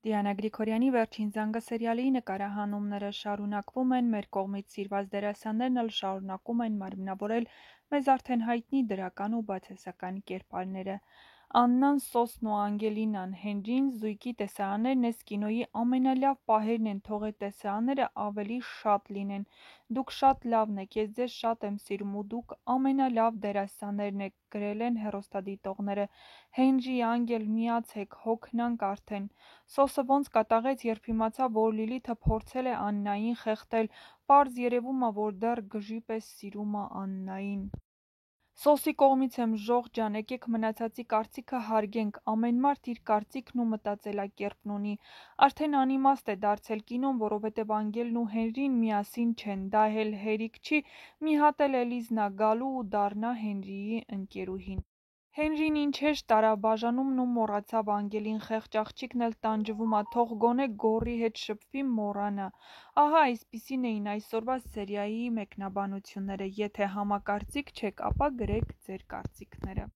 Դիանա Գրիգորյանի «Վերջին զանգը» սերիալի նկարահանումները շարունակվում են, մեր կողմից սիրված դերասաններն էլ շարունակում են մարմնավորել մեզ արդեն հայտնի դրական ու բացասական կերպարները։ Աննան, Սոսն ու Անգելինան, Հենրին, զույգի տեսարաններն էս կինոյի ամենալավ պահերն են, թող էդ տեսարանները ավելի շատ լինեն։ Դուք շատ լավն եք, ես ձեզ շատ եմ սիրում ու դուք ամենալավ դերասաններն եք, գրել են հեռուստադիտողները։ Հենրի, Անգել, միացեք, հոգնանք արդեն։ Սոսը ոնց կատաղեց, երբ իմացավ, որ Լիլիթը փորձել է Աննային խեղդել, պարզ երևում ա, որ դեռ գժի պես սիրում ա Աննային։ Սոսի կողմից եմ, Ժող ջան, եկեք մնացածի կարծիքը հարգենք, ամեն մարդ իր կարծիքն ու մտածելակերպն ունի։ Արդեն անիմաստ է դարձել կինոն, որովհետև Անգելն ու Հենրին միասին չեն, դա էլ հերիք չի, մի հատ էլ Էլիզն ա գալու ու դառնա Հենրիի ընկերուհին։ Հենրին ինչ հեշտ տարավ բաժանումն ու մոռացավ Անգելին, խեղճ աղջիկն էլ տանջվում ա, թող գոնե գոռի հետ շփվի, մոռանա։ Ահա այսպիսին էին այսօրվա սերիայի մեկնաբանությունները, եթե համակարծիք չեք, ապա գրեք ձեր կարծիքները։